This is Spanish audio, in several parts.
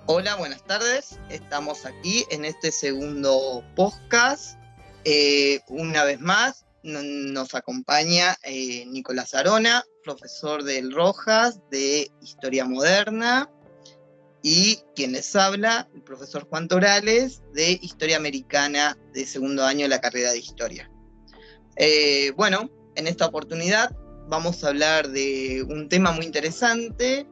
Hola, buenas tardes. Estamos aquí en este segundo podcast. Una vez más nos acompaña Nicolás Arona, profesor del Rojas de Historia Moderna, y quien les habla, el profesor Juan Torales, de Historia Americana de segundo año de la carrera de Historia. Bueno, en esta oportunidad vamos a hablar de un tema muy interesante,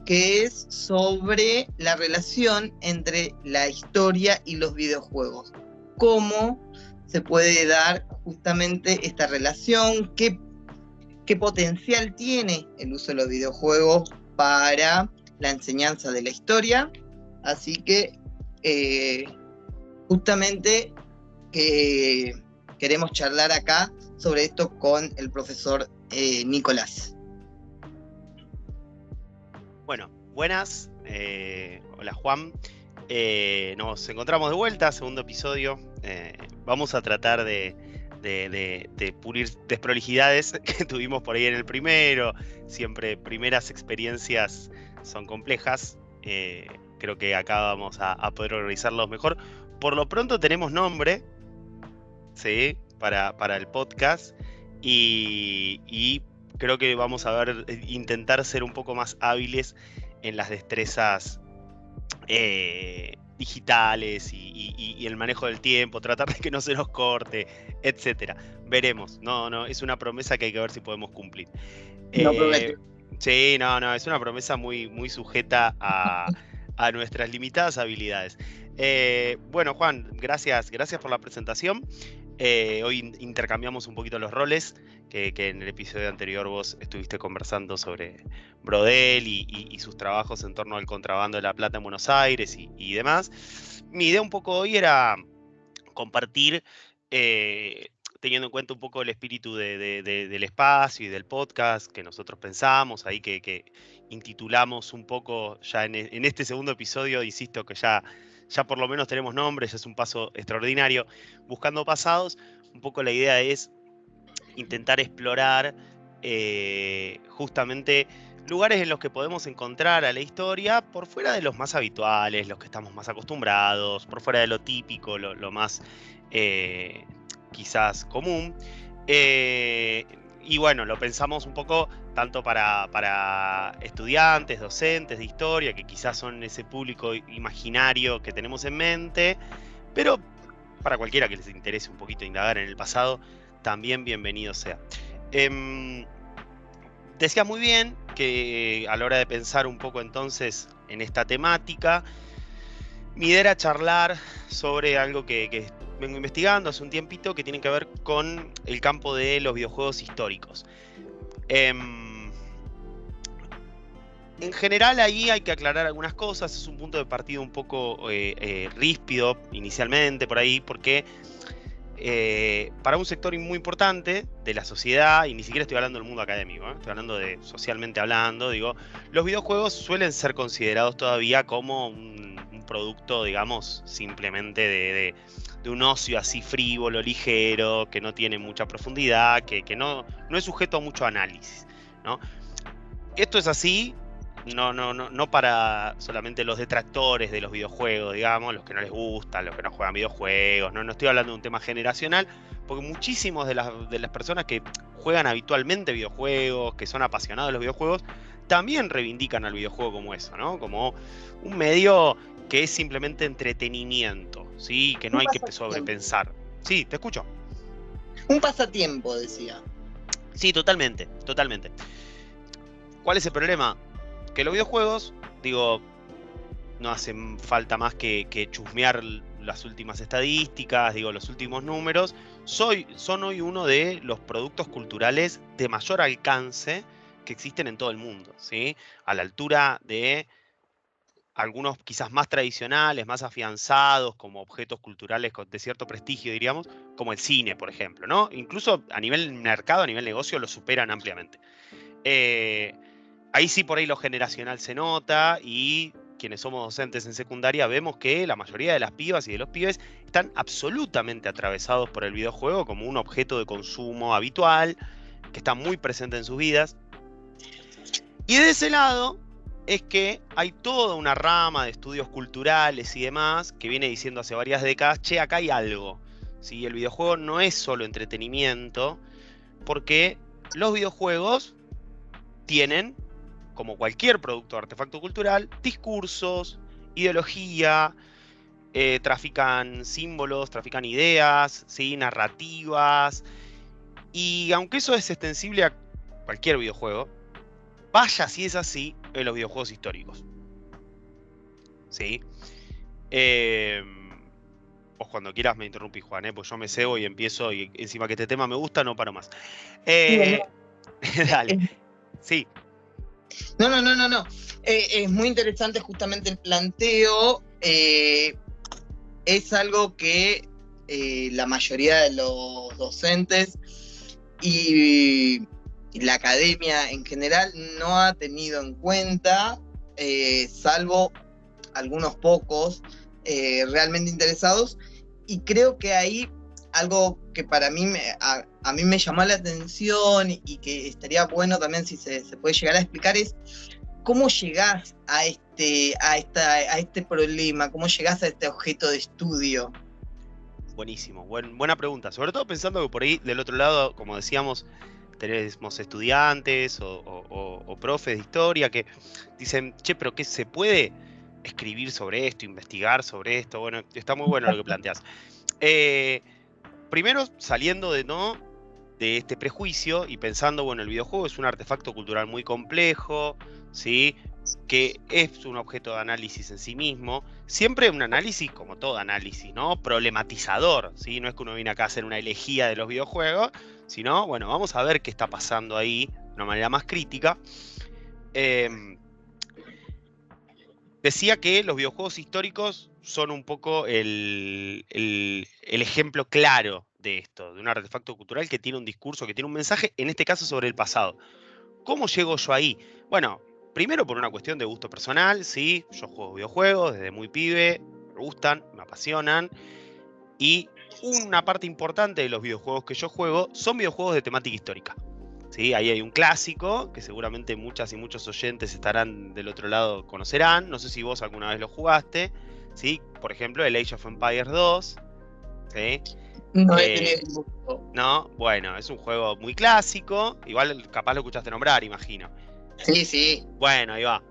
que es sobre la relación entre la historia y los videojuegos. ¿Cómo se puede dar justamente esta relación? ¿Qué potencial tiene el uso de los videojuegos para la enseñanza de la historia? Así que justamente queremos charlar acá sobre esto con el profesor Nicolás. Bueno, buenas. Hola Juan. Nos encontramos de vuelta, segundo episodio. Vamos a tratar de pulir desprolijidades que tuvimos por ahí en el primero. Siempre primeras experiencias son complejas. Creo que acá vamos a poder organizarlos mejor. Por lo pronto tenemos nombre, ¿sí? para el podcast. Y creo que vamos a intentar ser un poco más hábiles en las destrezas digitales y el manejo del tiempo, tratar de que no se nos corte, etcétera. Veremos. No, es una promesa que hay que ver si podemos cumplir. No promete. Sí, no, es una promesa muy, muy sujeta a nuestras limitadas habilidades. Bueno, Juan, gracias por la presentación. Hoy intercambiamos un poquito los roles, que en el episodio anterior vos estuviste conversando sobre Brodel y sus trabajos en torno al contrabando de la plata en Buenos Aires y demás. Mi idea un poco hoy era compartir, teniendo en cuenta un poco el espíritu del espacio y del podcast que nosotros pensamos, ahí que intitulamos un poco ya en este segundo episodio, insisto que ya por lo menos tenemos nombres, ya es un paso extraordinario. Buscando pasados, un poco la idea es intentar explorar justamente lugares en los que podemos encontrar a la historia por fuera de los más habituales, los que estamos más acostumbrados, por fuera de lo típico, lo más quizás común. Y bueno, lo pensamos un poco tanto para estudiantes, docentes de historia, que quizás son ese público imaginario que tenemos en mente, pero para cualquiera que les interese un poquito indagar en el pasado, también bienvenido sea. Decía muy bien que a la hora de pensar un poco entonces en esta temática, mi idea era charlar sobre algo que vengo investigando hace un tiempito, que tiene que ver con el campo de los videojuegos históricos. En general ahí hay que aclarar algunas cosas, es un punto de partida un poco ríspido inicialmente por ahí, porque para un sector muy importante de la sociedad, y ni siquiera estoy hablando del mundo académico, estoy hablando de socialmente hablando, digo, los videojuegos suelen ser considerados todavía como un producto, digamos, simplemente de un ocio así frívolo, ligero, que no tiene mucha profundidad, que no es sujeto a mucho análisis, ¿no? Esto es así. No para solamente los detractores de los videojuegos, digamos, los que no les gustan, los que no juegan videojuegos. No estoy hablando de un tema generacional, porque muchísimos de las personas que juegan habitualmente videojuegos, que son apasionados de los videojuegos, también reivindican al videojuego como eso, ¿no? Como un medio que es simplemente entretenimiento, ¿sí? Que no hay que sobrepensar. Sí, te escucho. Un pasatiempo, decía. Sí, totalmente. ¿Cuál es el problema? Que los videojuegos, digo, no hacen falta más que chusmear las últimas estadísticas, digo, los últimos números, son hoy uno de los productos culturales de mayor alcance que existen en todo el mundo, ¿sí? A la altura de algunos quizás más tradicionales, más afianzados como objetos culturales de cierto prestigio, diríamos, como el cine, por ejemplo, ¿no? Incluso a nivel mercado, a nivel negocio, lo superan ampliamente. Ahí sí por ahí lo generacional se nota, y quienes somos docentes en secundaria vemos que la mayoría de las pibas y de los pibes están absolutamente atravesados por el videojuego como un objeto de consumo habitual, que está muy presente en sus vidas. Y de ese lado es que hay toda una rama de estudios culturales y demás que viene diciendo hace varias décadas, che, acá hay algo, ¿sí? El videojuego no es solo entretenimiento, porque los videojuegos tienen, como cualquier producto de artefacto cultural, discursos, ideología, trafican símbolos, trafican ideas, ¿sí? Narrativas, y aunque eso es extensible a cualquier videojuego, vaya si es así en los videojuegos históricos. ¿Sí? Vos cuando quieras me interrumpís, Juan, pues yo me cebo y empiezo, y encima que este tema me gusta, no paro más. Dale. Sí. No. Es muy interesante justamente el planteo. Es algo que la mayoría de los docentes y la academia en general no ha tenido en cuenta, salvo algunos pocos realmente interesados, y creo que ahí algo que para mí a mí me llamó la atención y que estaría bueno también si se puede llegar a explicar es cómo llegás a este problema, cómo llegás a este objeto de estudio. Buenísimo, buena pregunta, sobre todo pensando que por ahí del otro lado, como decíamos, tenemos estudiantes o profes de historia que dicen, che, pero ¿qué se puede escribir sobre esto, investigar sobre esto? Bueno, está muy bueno lo que planteas. Primero, saliendo de este prejuicio y pensando, bueno, el videojuego es un artefacto cultural muy complejo, ¿sí? Que es un objeto de análisis en sí mismo, siempre un análisis, como todo análisis, ¿no? Problematizador, ¿sí? No es que uno viene acá a hacer una elegía de los videojuegos, sino, bueno, vamos a ver qué está pasando ahí de una manera más crítica. Decía que los videojuegos históricos son un poco el ejemplo claro de esto, de un artefacto cultural que tiene un discurso, que tiene un mensaje, en este caso sobre el pasado. ¿Cómo llego yo ahí? Bueno, primero por una cuestión de gusto personal, ¿sí? Yo juego videojuegos desde muy pibe, me gustan, me apasionan, y una parte importante de los videojuegos que yo juego son videojuegos de temática histórica. ¿Sí? Ahí hay un clásico que seguramente muchas y muchos oyentes estarán del otro lado, conocerán. No sé si vos alguna vez lo jugaste, ¿sí? Por ejemplo, el Age of Empires 2. ¿Sí? No he tenido el gusto. No, bueno, es un juego muy clásico. Igual capaz lo escuchaste nombrar, imagino. Sí. Bueno, ahí va.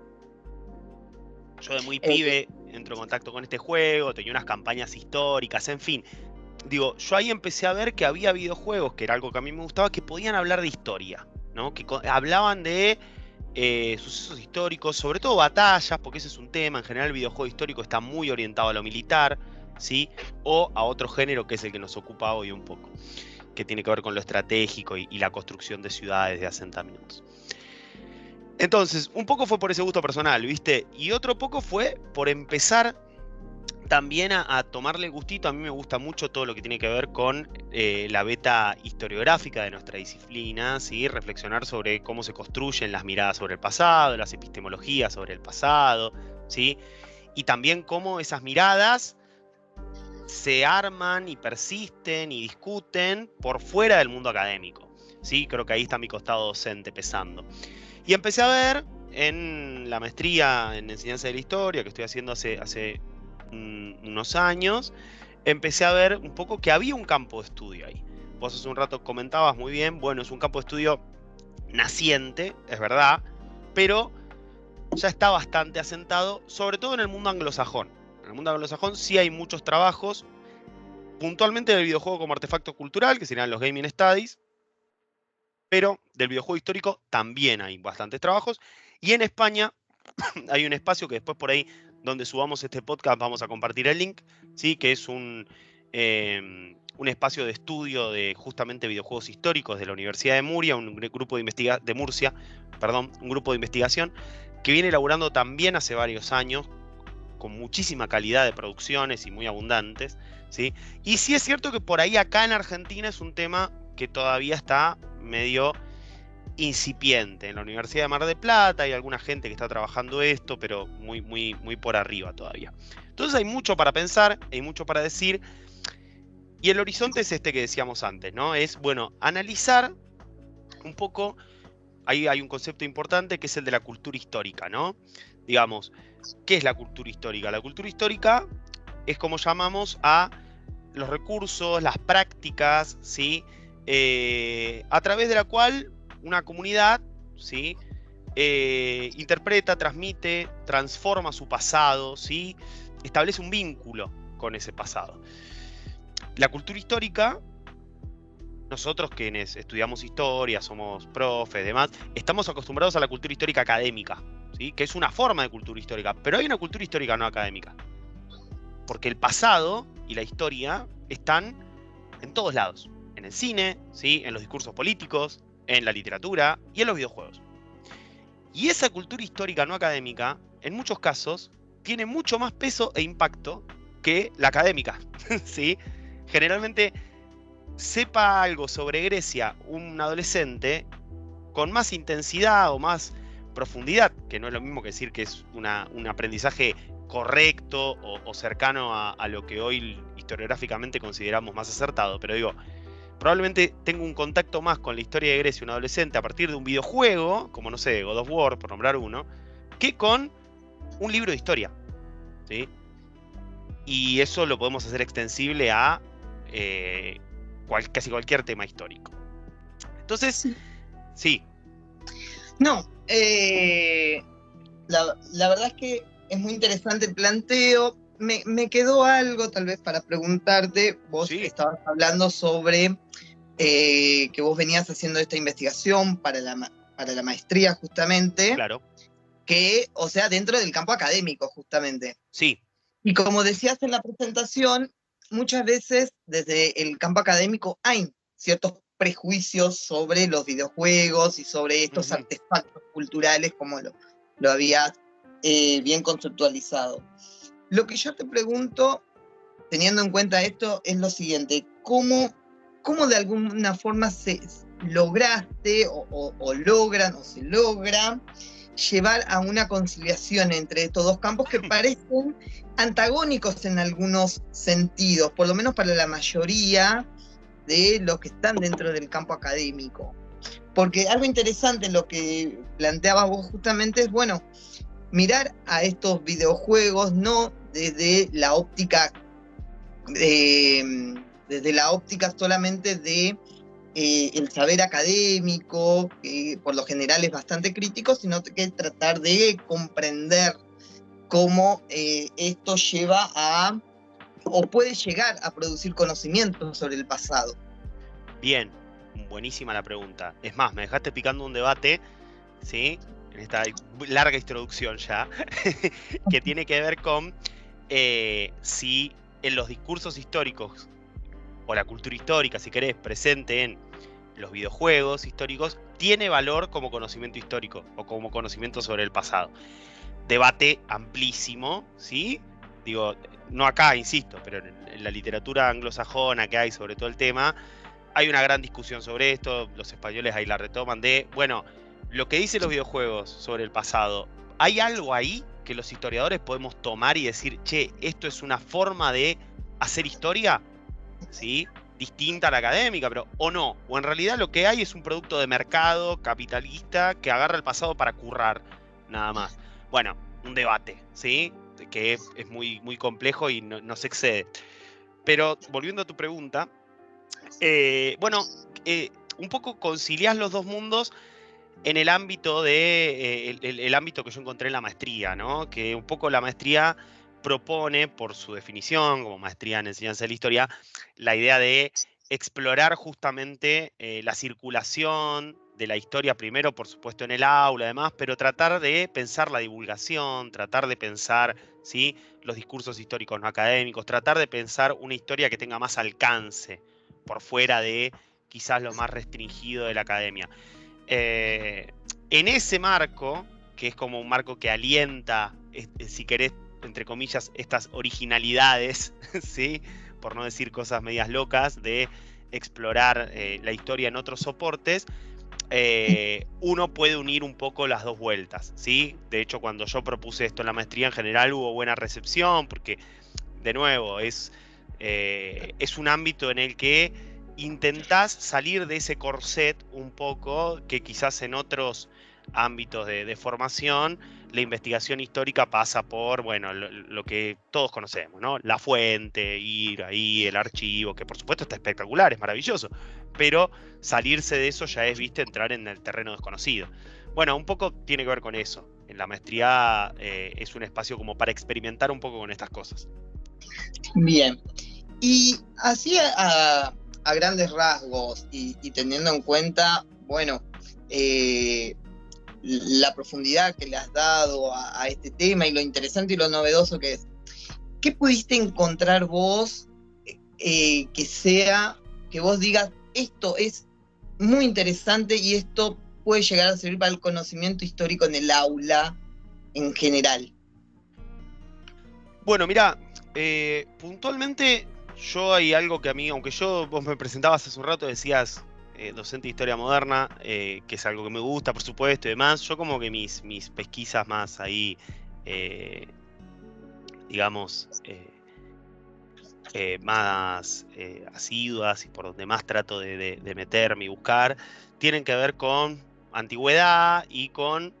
Yo de muy pibe entro en contacto con este juego, tenía unas campañas históricas, en fin. Digo, yo ahí empecé a ver que había videojuegos, que era algo que a mí me gustaba, que podían hablar de historia, ¿no? Que hablaban de sucesos históricos, sobre todo batallas, porque ese es un tema. En general el videojuego histórico está muy orientado a lo militar, ¿sí? O a otro género que es el que nos ocupa hoy un poco, que tiene que ver con lo estratégico y la construcción de ciudades, de asentamientos. Entonces, un poco fue por ese gusto personal, ¿viste? Y otro poco fue por empezar también a tomarle gustito. A mí me gusta mucho todo lo que tiene que ver con la beta historiográfica de nuestra disciplina, ¿sí? Reflexionar sobre cómo se construyen las miradas sobre el pasado, las epistemologías sobre el pasado, ¿sí? Y también cómo esas miradas se arman y persisten y discuten por fuera del mundo académico, ¿sí? Creo que ahí está mi costado docente pesando. Y empecé a ver en la maestría en enseñanza de la historia que estoy haciendo hace unos años, empecé a ver un poco que había un campo de estudio ahí. Vos hace un rato comentabas muy bien, bueno, es un campo de estudio naciente, es verdad, pero ya está bastante asentado, sobre todo en el mundo anglosajón. En el mundo anglosajón sí hay muchos trabajos, puntualmente del videojuego como artefacto cultural, que serían los Gaming Studies, pero del videojuego histórico también hay bastantes trabajos. Y en España hay un espacio que después por ahí, donde subamos este podcast, vamos a compartir el link, ¿sí? Que es un espacio de estudio de justamente videojuegos históricos de la Universidad de Murcia, un grupo de investigación que viene elaborando también hace varios años, con muchísima calidad de producciones y muy abundantes, ¿sí? Y sí es cierto que por ahí acá en Argentina es un tema que todavía está medio incipiente. En la Universidad de Mar del Plata hay alguna gente que está trabajando esto, pero muy por arriba todavía. Entonces hay mucho para pensar, hay mucho para decir, y el horizonte es este que decíamos antes, ¿no? Es, bueno, analizar un poco ahí hay un concepto importante que es el de la cultura histórica, ¿no? Digamos, ¿qué es la cultura histórica? La cultura histórica es como llamamos a los recursos, las prácticas, ¿sí? A través de la cual una comunidad, ¿sí? Interpreta, transmite, transforma su pasado, ¿sí? Establece un vínculo con ese pasado. La cultura histórica, nosotros quienes estudiamos historia, somos profes, demás, estamos acostumbrados a la cultura histórica académica, ¿sí? Que es una forma de cultura histórica, pero hay una cultura histórica no académica. Porque el pasado y la historia están en todos lados. En el cine, ¿sí? En los discursos políticos, en la literatura y en los videojuegos. Y esa cultura histórica no académica, en muchos casos, tiene mucho más peso e impacto que la académica, ¿sí? Generalmente, sepa algo sobre Grecia un adolescente con más intensidad o más profundidad, que no es lo mismo que decir que es un aprendizaje correcto o cercano a lo que hoy historiográficamente consideramos más acertado, pero digo, probablemente tengo un contacto más con la historia de Grecia un adolescente a partir de un videojuego, como no sé, God of War, por nombrar uno, que con un libro de historia, ¿sí? Y eso lo podemos hacer extensible a casi cualquier tema histórico. Entonces, sí. No, la verdad es que es muy interesante el planteo. Me quedó algo tal vez para preguntarte. Vos estabas hablando sobre que vos venías haciendo esta investigación para la maestría justamente. Claro. Que, o sea, dentro del campo académico justamente. Sí. Y como decías en la presentación, muchas veces desde el campo académico hay ciertos prejuicios sobre los videojuegos y sobre estos artefactos culturales, como lo habías bien conceptualizado. Lo que yo te pregunto, teniendo en cuenta esto, es lo siguiente: ¿cómo de alguna forma lograste o logran o se logra llevar a una conciliación entre estos dos campos que parecen antagónicos en algunos sentidos, por lo menos para la mayoría de los que están dentro del campo académico? Porque algo interesante lo que planteabas vos justamente es, bueno, mirar a estos videojuegos no desde la óptica solamente de el saber académico, que por lo general es bastante crítico, sino que tratar de comprender cómo esto lleva a, o puede llegar a producir conocimiento sobre el pasado. Bien, buenísima la pregunta. Es más, me dejaste picando un debate, ¿sí? En esta larga introducción ya, que tiene que ver con si en los discursos históricos, o la cultura histórica, si querés, presente en los videojuegos históricos, tiene valor como conocimiento histórico o como conocimiento sobre el pasado. Debate amplísimo, ¿sí? Digo, no acá, insisto, pero en la literatura anglosajona que hay sobre todo el tema, hay una gran discusión sobre esto. Los españoles ahí la retoman bueno, lo que dicen los videojuegos sobre el pasado, ¿hay algo ahí que los historiadores podemos tomar y decir, che, esto es una forma de hacer historia? ¿Sí? Distinta a la académica, pero o no, o en realidad lo que hay es un producto de mercado capitalista que agarra el pasado para currar, nada más. Bueno, un debate, ¿sí? Que es muy, muy complejo y no se excede. Pero volviendo a tu pregunta, un poco conciliás los dos mundos en el ámbito el ámbito que yo encontré en la maestría, ¿no? Que un poco la maestría propone, por su definición, como maestría en enseñanza de la historia, la idea de explorar justamente la circulación de la historia, primero, por supuesto, en el aula, además, pero tratar de pensar la divulgación, tratar de pensar, ¿sí?, los discursos históricos no académicos, tratar de pensar una historia que tenga más alcance, por fuera de quizás lo más restringido de la academia. En ese marco, que es como un marco que alienta, si querés, entre comillas, estas originalidades, ¿sí?, por no decir cosas medias locas, de explorar la historia en otros soportes, uno puede unir un poco las dos vueltas, ¿sí? De hecho, cuando yo propuse esto en la maestría, en general hubo buena recepción, porque, de nuevo, es un ámbito en el que intentás salir de ese corset un poco, que quizás en otros ámbitos de formación, la investigación histórica pasa por, bueno, lo que todos conocemos, ¿no? La fuente, ir ahí, el archivo, que por supuesto está espectacular, es maravilloso, pero salirse de eso ya es, viste, entrar en el terreno desconocido. Bueno, un poco tiene que ver con eso. En la maestría es un espacio como para experimentar un poco con estas cosas. Bien. Y así a grandes rasgos y teniendo en cuenta, bueno, la profundidad que le has dado a este tema y lo interesante y lo novedoso que es, ¿qué pudiste encontrar vos que vos digas, esto es muy interesante y esto puede llegar a servir para el conocimiento histórico en el aula en general? Bueno, mira, puntualmente yo hay algo que a mí, aunque vos me presentabas hace un rato, decías docente de historia moderna, que es algo que me gusta, por supuesto, y demás, yo como que mis pesquisas más ahí, digamos, más asiduas y por donde más trato de meterme y buscar, tienen que ver con antigüedad y con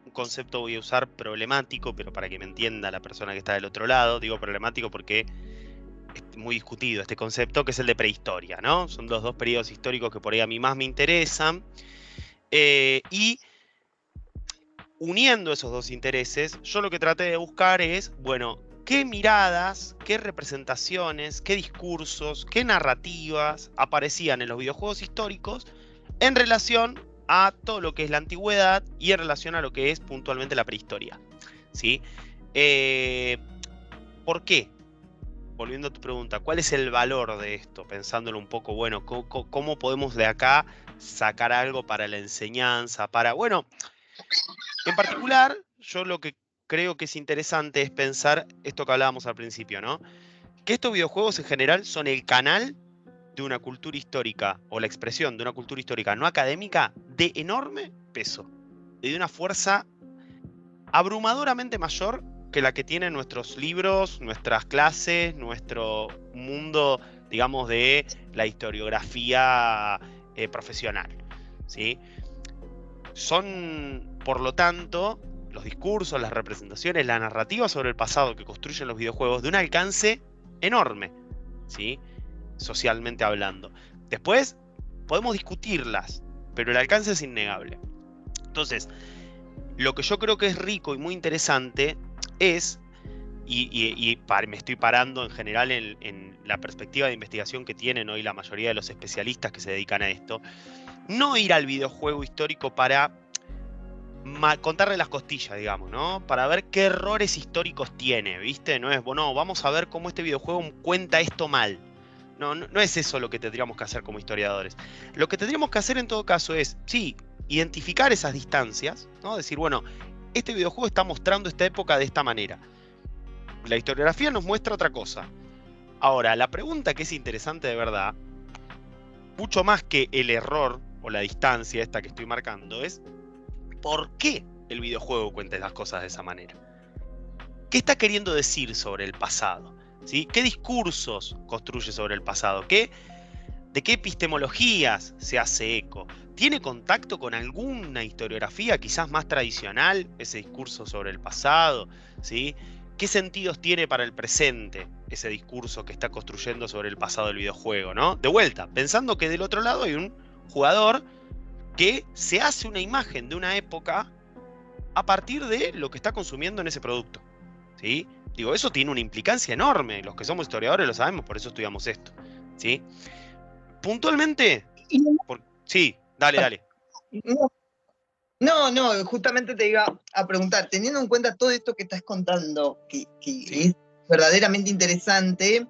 un concepto, voy a usar problemático, pero para que me entienda la persona que está del otro lado, digo problemático porque es muy discutido este concepto, que es el de prehistoria, ¿no? Son los dos periodos históricos que por ahí a mí más me interesan. Y uniendo esos dos intereses, yo lo que traté de buscar es, bueno, qué miradas, qué representaciones, qué discursos, qué narrativas aparecían en los videojuegos históricos en relación a todo lo que es la antigüedad y en relación a lo que es puntualmente la prehistoria, ¿sí? ¿Por qué? Volviendo a tu pregunta, ¿cuál es el valor de esto? Pensándolo un poco, bueno, ¿cómo podemos de acá sacar algo para la enseñanza? Bueno, en particular, yo lo que creo que es interesante es pensar esto que hablábamos al principio, ¿no? Que estos videojuegos en general son el canal de una cultura histórica o la expresión de una cultura histórica no académica de enorme peso y de una fuerza abrumadoramente mayor que la que tienen nuestros libros, nuestras clases, nuestro mundo, digamos, de la historiografía profesional, ¿sí? Son, por lo tanto, los discursos, las representaciones, la narrativa sobre el pasado que construyen los videojuegos de un alcance enorme, ¿sí? Socialmente hablando. Después podemos discutirlas, pero el alcance es innegable. Entonces, lo que yo creo que es rico y muy interesante es, me estoy parando en general en la perspectiva de investigación que tienen hoy la mayoría de los especialistas que se dedican a esto, no ir al videojuego histórico para contarle las costillas, digamos, ¿no? Para ver qué errores históricos tiene, ¿viste? No es, bueno, vamos a ver cómo este videojuego cuenta esto mal. No es eso lo que tendríamos que hacer como historiadores. Lo que tendríamos que hacer en todo caso es, sí, identificar esas distancias, ¿no? Decir, bueno, este videojuego está mostrando esta época de esta manera. La historiografía nos muestra otra cosa. Ahora, la pregunta que es interesante de verdad, mucho más que el error o la distancia esta que estoy marcando, es ¿por qué el videojuego cuenta las cosas de esa manera? ¿Qué está queriendo decir sobre el pasado? ¿Sí? ¿Qué discursos construye sobre el pasado? ¿De qué epistemologías se hace eco? ¿Tiene contacto con alguna historiografía quizás más tradicional, ese discurso sobre el pasado? ¿Sí? ¿Qué sentidos tiene para el presente ese discurso que está construyendo sobre el pasado del videojuego, ¿no? De vuelta, pensando que del otro lado hay un jugador que se hace una imagen de una época a partir de lo que está consumiendo en ese producto, ¿sí? Digo, eso tiene una implicancia enorme. Los que somos historiadores lo sabemos, por eso estudiamos esto, ¿sí? Puntualmente, sí, dale. No, justamente te iba a preguntar, teniendo en cuenta todo esto que estás contando, que sí, es verdaderamente interesante,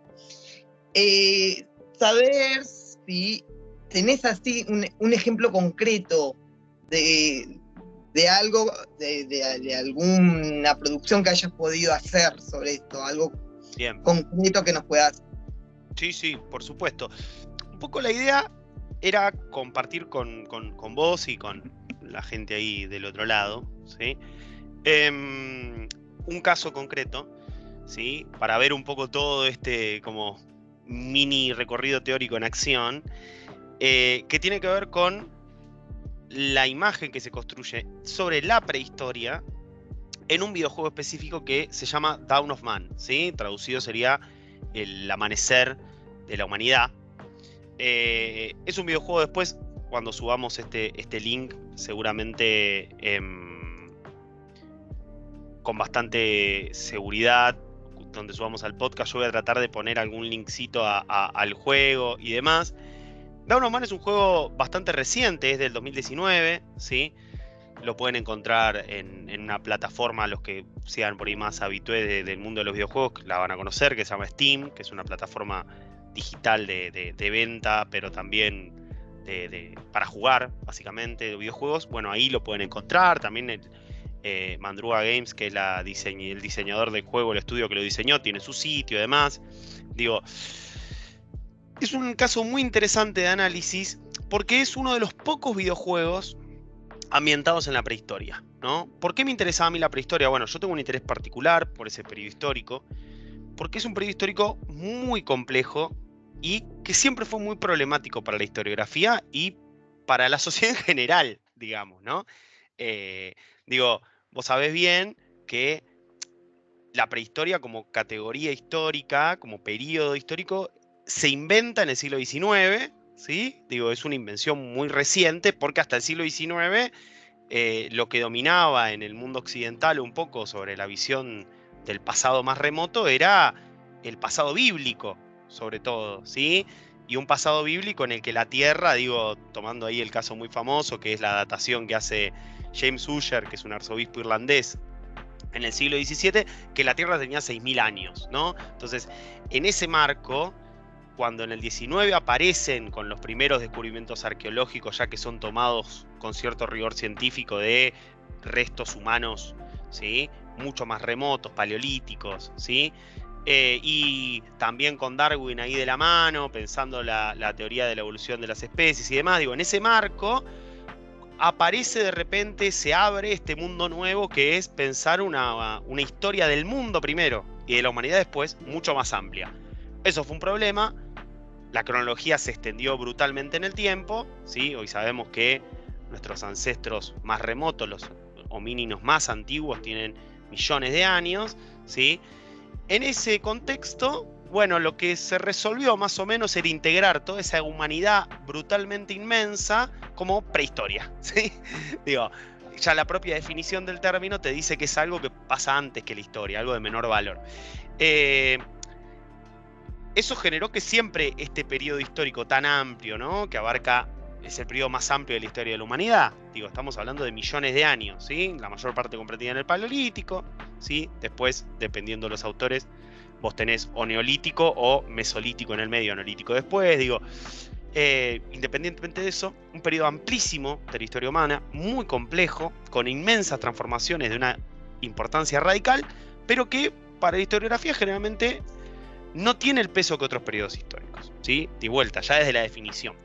saber si tenés así un ejemplo concreto de algo, de alguna producción que hayas podido hacer sobre esto, algo bien concreto que nos puedas. Sí, por supuesto. Un poco la idea era compartir con vos y con la gente ahí del otro lado, ¿sí? Un caso concreto, ¿sí? Para ver un poco todo este como mini recorrido teórico en acción, que tiene que ver con la imagen que se construye sobre la prehistoria en un videojuego específico que se llama Dawn of Man, ¿sí? Traducido sería el amanecer de la humanidad. Es un videojuego, después, cuando subamos este link, seguramente con bastante seguridad, donde subamos al podcast, yo voy a tratar de poner algún linkcito al juego y demás. Dawn of Man es un juego bastante reciente, es del 2019, ¿sí? Lo pueden encontrar en una plataforma, los que sean por ahí más habitués del mundo de los videojuegos, la van a conocer, que se llama Steam, que es una plataforma digital de venta, pero también para jugar, básicamente, de videojuegos. Bueno, ahí lo pueden encontrar. También Mandruga Games, que es el diseñador del juego, el estudio que lo diseñó, tiene su sitio y demás. Digo, es un caso muy interesante de análisis porque es uno de los pocos videojuegos ambientados en la prehistoria, ¿no? ¿Por qué me interesaba a mí la prehistoria? Bueno, yo tengo un interés particular por ese periodo histórico, porque es un periodo histórico muy complejo y que siempre fue muy problemático para la historiografía y para la sociedad en general, digamos, ¿no? Digo, vos sabés bien que la prehistoria como categoría histórica, como periodo histórico, se inventa en el siglo XIX, ¿sí? Digo, es una invención muy reciente porque hasta el siglo XIX lo que dominaba en el mundo occidental un poco sobre la visión del pasado más remoto era el pasado bíblico, sobre todo, ¿sí? Y un pasado bíblico en el que la Tierra, digo, tomando ahí el caso muy famoso, que es la datación que hace James Ussher, que es un arzobispo irlandés, en el siglo XVII, que la Tierra tenía 6.000 años, ¿no? Entonces, en ese marco, cuando en el XIX aparecen con los primeros descubrimientos arqueológicos, ya que son tomados con cierto rigor científico de restos humanos, ¿sí? Mucho más remotos, paleolíticos, ¿sí? Y también con Darwin ahí de la mano, pensando la teoría de la evolución de las especies y demás. Digo, en ese marco aparece de repente, se abre este mundo nuevo que es pensar una historia del mundo primero y de la humanidad después mucho más amplia. Eso fue un problema. La cronología se extendió brutalmente en el tiempo, ¿sí? Hoy sabemos que nuestros ancestros más remotos, los homínidos más antiguos, tienen millones de años, ¿sí? En ese contexto, bueno, lo que se resolvió más o menos era integrar toda esa humanidad brutalmente inmensa como prehistoria, ¿sí? Digo, ya la propia definición del término te dice que es algo que pasa antes que la historia, algo de menor valor. Eso generó que siempre este periodo histórico tan amplio, ¿no? Que abarca, es el periodo más amplio de la historia de la humanidad. Digo, estamos hablando de millones de años, ¿sí? La mayor parte comprendida en el Paleolítico, ¿sí? Después, dependiendo de los autores, vos tenés o Neolítico o Mesolítico en el medio, Neolítico después, digo. Independientemente de eso, un periodo amplísimo de la historia humana, muy complejo, con inmensas transformaciones de una importancia radical, pero que para la historiografía generalmente no tiene el peso que otros periodos históricos, ¿sí? De vuelta, ya desde la definición.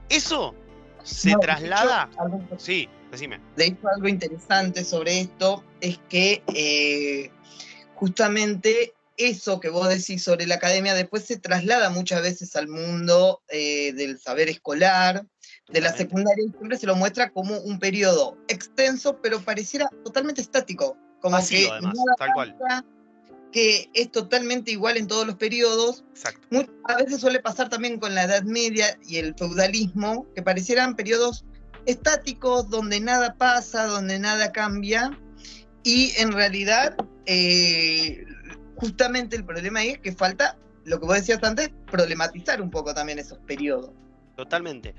Eso se traslada... Sí, decime. De hecho, algo interesante sobre esto es que justamente eso que vos decís sobre la academia después se traslada muchas veces al mundo del saber escolar, de la secundaria, y siempre se lo muestra como un periodo extenso, pero pareciera totalmente estático. Como vacío, que además, nada tal cual. Que es totalmente igual en todos los periodos. Exacto. A veces suele pasar también con la Edad Media y el feudalismo, que parecieran periodos estáticos, donde nada pasa, donde nada cambia, y en realidad justamente el problema ahí es que falta, lo que vos decías antes, problematizar un poco también esos periodos. Totalmente.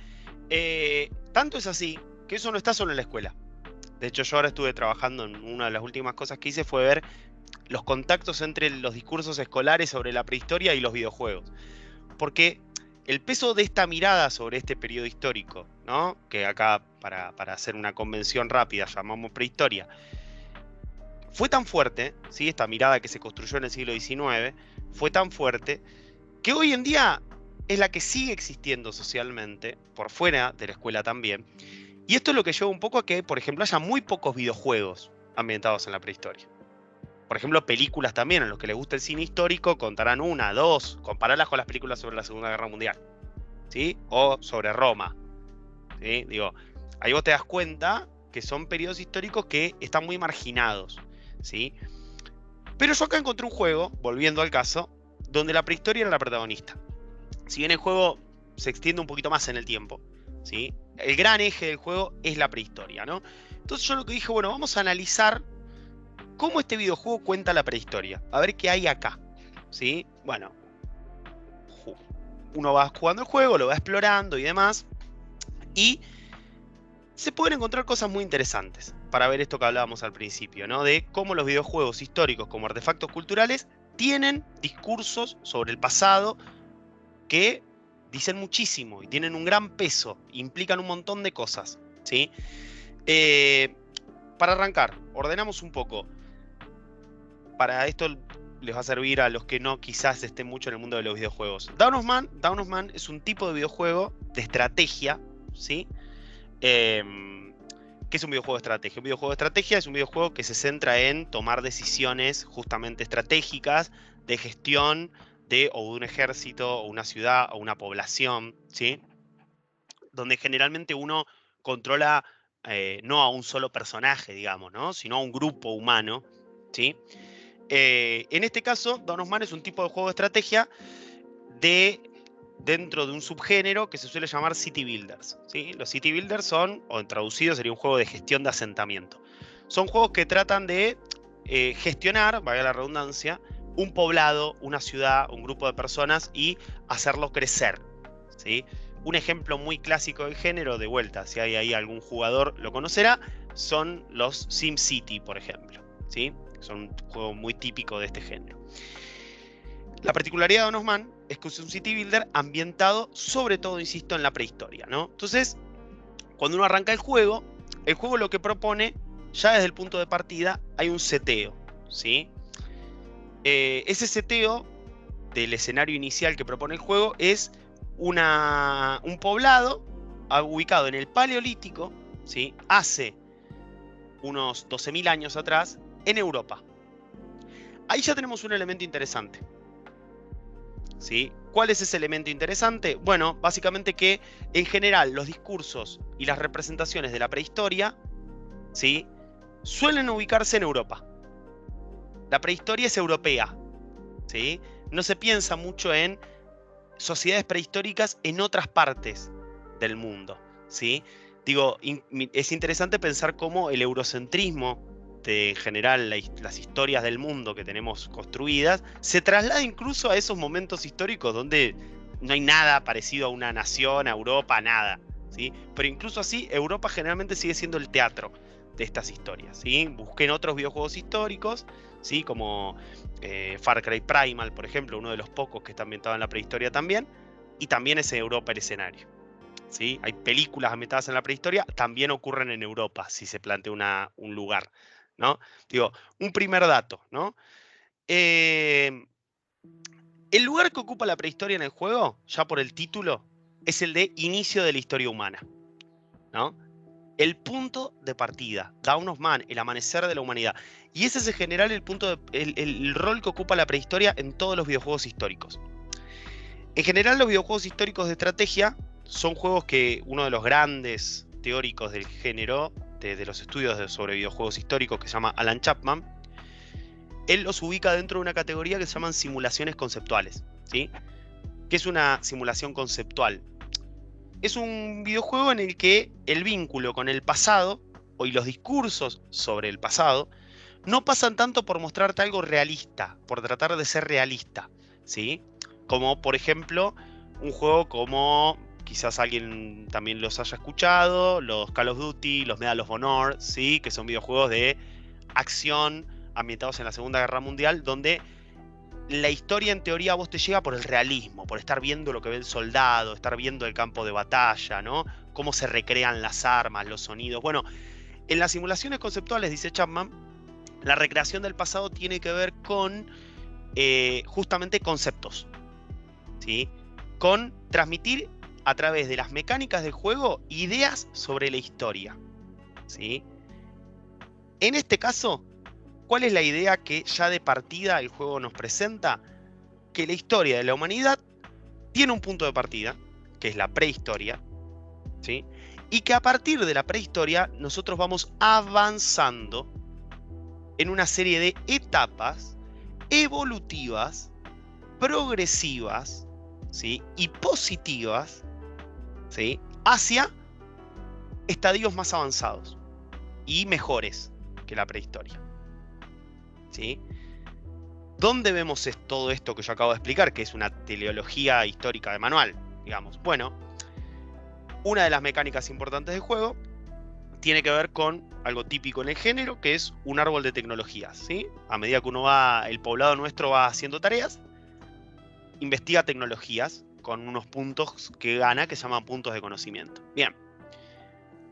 Tanto es así que eso no está solo en la escuela. De hecho, yo ahora estuve trabajando en una de las últimas cosas que hice fue ver los contactos entre los discursos escolares sobre la prehistoria y los videojuegos. Porque el peso de esta mirada sobre este periodo histórico, ¿no? Que acá, para hacer una convención rápida, llamamos prehistoria, fue tan fuerte, ¿sí? Esta mirada que se construyó en el siglo XIX, fue tan fuerte, que hoy en día es la que sigue existiendo socialmente, por fuera de la escuela también. Y esto es lo que lleva un poco a que, por ejemplo, haya muy pocos videojuegos ambientados en la prehistoria. por ejemplo, películas también, a los que les gusta el cine histórico, contarán una, dos, compararlas con las películas sobre la Segunda Guerra Mundial, ¿sí? O sobre Roma, ¿sí? Digo, ahí vos te das cuenta que son periodos históricos que están muy marginados, ¿sí? Pero yo acá encontré un juego, volviendo al caso, donde la prehistoria era la protagonista. Si bien el juego se extiende un poquito más en el tiempo, ¿sí? El gran eje del juego es la prehistoria, ¿no? Entonces yo lo que dije, bueno, vamos a analizar cómo este videojuego cuenta la prehistoria. A ver qué hay acá, ¿sí? Bueno, uno va jugando el juego, lo va explorando y demás, y se pueden encontrar cosas muy interesantes para ver esto que hablábamos al principio, ¿no? De cómo los videojuegos históricos como artefactos culturales tienen discursos sobre el pasado que dicen muchísimo y tienen un gran peso, implican un montón de cosas, ¿sí? Para arrancar, ordenamos un poco. Para esto les va a servir a los que no quizás estén mucho en el mundo de los videojuegos. Dawn of Man es un tipo de videojuego de estrategia, ¿sí? ¿Qué es un videojuego de estrategia? Un videojuego de estrategia es un videojuego que se centra en tomar decisiones justamente estratégicas de gestión de o de un ejército, o una ciudad, o una población, ¿sí? Donde generalmente uno controla no a un solo personaje, digamos, ¿no? Sino a un grupo humano, ¿sí? En este caso, Dawn of Man es un tipo de juego de estrategia dentro de un subgénero que se suele llamar City Builders, ¿sí? Los City Builders son, o en traducido sería un juego de gestión de asentamiento. Son juegos que tratan de gestionar, valga la redundancia, un poblado, una ciudad, un grupo de personas y hacerlo crecer, ¿sí? Un ejemplo muy clásico del género, de vuelta, si hay ahí algún jugador lo conocerá, son los SimCity, por ejemplo, ¿sí? Son un juego muy típico de este género. La particularidad de Dawn of Man es que es un city builder ambientado sobre todo, insisto, en la prehistoria, ¿no? Entonces, cuando uno arranca el juego lo que propone, ya desde el punto de partida, hay un seteo, ¿sí? Ese seteo del escenario inicial que propone el juego es un poblado ubicado en el Paleolítico, ¿sí? Hace unos 12.000 años atrás, en Europa. Ahí ya tenemos un elemento interesante, ¿sí? ¿Cuál es ese elemento interesante? Bueno, básicamente que en general los discursos y las representaciones de la prehistoria, ¿sí?, suelen ubicarse en Europa. La prehistoria es europea, ¿sí? No se piensa mucho en sociedades prehistóricas en otras partes del mundo, ¿sí? Digo, es interesante pensar cómo el eurocentrismo en general las historias del mundo que tenemos construidas se traslada incluso a esos momentos históricos donde no hay nada parecido a una nación, a Europa, nada, ¿sí? Pero incluso así, Europa generalmente sigue siendo el teatro de estas historias, ¿sí? Busquen otros videojuegos históricos, ¿sí? Como Far Cry Primal, por ejemplo, uno de los pocos que está ambientado en la prehistoria también, y también es en Europa el escenario, ¿sí? Hay películas ambientadas en la prehistoria, también ocurren en Europa, si se plantea un lugar, ¿no? Digo, un primer dato, ¿no? El lugar que ocupa la prehistoria en el juego, ya por el título, es el de inicio de la historia humana, ¿no? El punto de partida, Dawn of Man, el amanecer de la humanidad. Y ese es en general el rol que ocupa la prehistoria en todos los videojuegos históricos. En general, los videojuegos históricos de estrategia son juegos que uno de los grandes teóricos del género, de los estudios sobre videojuegos históricos, que se llama Alan Chapman, él los ubica dentro de una categoría que se llaman simulaciones conceptuales, ¿sí? ¿Qué es una simulación conceptual? Es un videojuego en el que el vínculo con el pasado y los discursos sobre el pasado no pasan tanto por mostrarte algo realista, por tratar de ser realista, ¿sí? Como por ejemplo un juego como quizás alguien también los haya escuchado, los Call of Duty, los Medal of Honor, ¿sí? Que son videojuegos de acción ambientados en la Segunda Guerra Mundial, donde la historia en teoría a vos te llega por el realismo, por estar viendo lo que ve el soldado, estar viendo el campo de batalla, ¿no? Cómo se recrean las armas, los sonidos. Bueno, en las simulaciones conceptuales, dice Chapman, la recreación del pasado tiene que ver con justamente conceptos, ¿sí? Con transmitir a través de las mecánicas del juego ideas sobre la historia, ¿sí? En este caso, ¿cuál es la idea que ya de partida el juego nos presenta? Que la historia de la humanidad tiene un punto de partida, que es la prehistoria, ¿sí? Y que a partir de la prehistoria nosotros vamos avanzando en una serie de etapas evolutivas, progresivas, ¿sí? Y positivas, ¿sí? Hacia estadios más avanzados y mejores que la prehistoria, ¿sí? ¿Dónde vemos todo esto que yo acabo de explicar, que es una teleología histórica de manual, digamos? Bueno, una de las mecánicas importantes del juego tiene que ver con algo típico en el género, que es un árbol de tecnologías, ¿sí? A medida que el poblado nuestro va haciendo tareas, investiga tecnologías con unos puntos que gana, que se llaman puntos de conocimiento. Bien.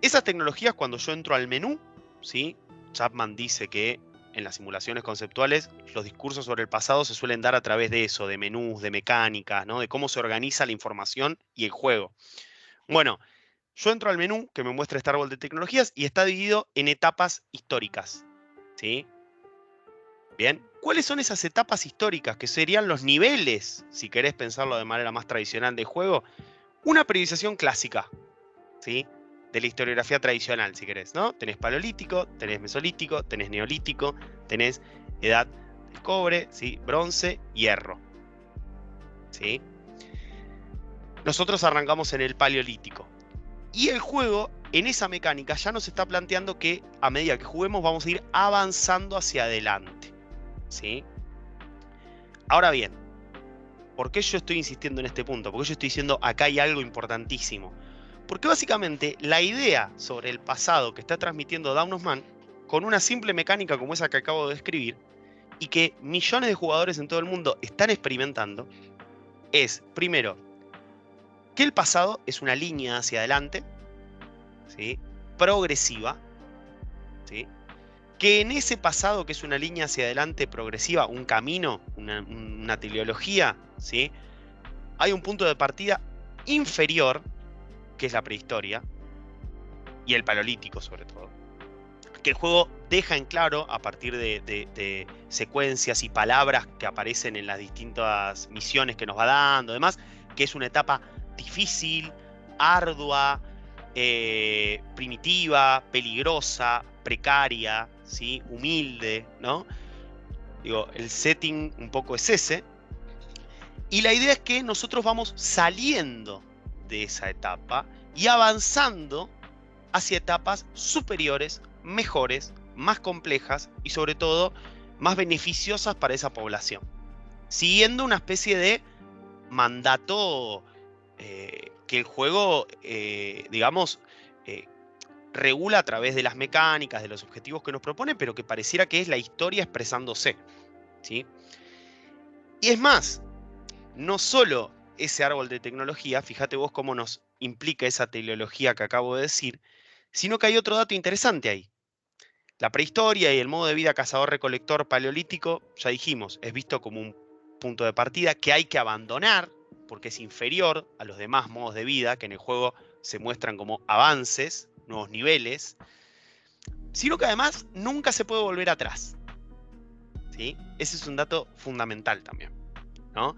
Esas tecnologías, cuando yo entro al menú, ¿sí? Chapman dice que en las simulaciones conceptuales los discursos sobre el pasado se suelen dar a través de eso, de menús, de mecánicas, ¿no? De cómo se organiza la información y el juego. Bueno, yo entro al menú que me muestra este árbol de tecnologías y está dividido en etapas históricas, ¿sí? Bien, ¿cuáles son esas etapas históricas? Que serían los niveles, si querés pensarlo de manera más tradicional de juego. Una periodización clásica, ¿sí? De la historiografía tradicional, si querés, ¿no? Tenés paleolítico, tenés mesolítico, tenés neolítico, tenés edad del cobre, ¿sí? Bronce, hierro, ¿sí? Nosotros arrancamos en el paleolítico. Y el juego, en esa mecánica, ya nos está planteando que a medida que juguemos vamos a ir avanzando hacia adelante, ¿sí? Ahora bien, ¿por qué yo estoy insistiendo en este punto? Porque yo estoy diciendo acá hay algo importantísimo. Porque básicamente la idea sobre el pasado que está transmitiendo Dawn of Man, con una simple mecánica como esa que acabo de describir, y que millones de jugadores en todo el mundo están experimentando, es, primero, que el pasado es una línea hacia adelante, ¿sí? Progresiva, ¿sí? Que en ese pasado, que es una línea hacia adelante progresiva, un camino, una teleología, ¿sí? Hay un punto de partida inferior, que es la prehistoria, y el paleolítico sobre todo, que el juego deja en claro a partir de secuencias y palabras que aparecen en las distintas misiones que nos va dando, además, que es una etapa difícil, ardua, primitiva, peligrosa, precaria, ¿sí? Humilde, ¿no? Digo, el setting un poco es ese, y la idea es que nosotros vamos saliendo de esa etapa y avanzando hacia etapas superiores, mejores, más complejas y sobre todo más beneficiosas para esa población, siguiendo una especie de mandato que el juego, digamos, regula a través de las mecánicas, de los objetivos que nos propone, pero que pareciera que es la historia expresándose, ¿sí? Y es más, no solo ese árbol de tecnología, fíjate vos cómo nos implica esa teleología que acabo de decir, sino que hay otro dato interesante ahí. La prehistoria y el modo de vida cazador-recolector paleolítico, ya dijimos, es visto como un punto de partida que hay que abandonar porque es inferior a los demás modos de vida que en el juego se muestran como avances, nuevos niveles, sino que además nunca se puede volver atrás, ¿sí? Ese es un dato fundamental también, ¿no?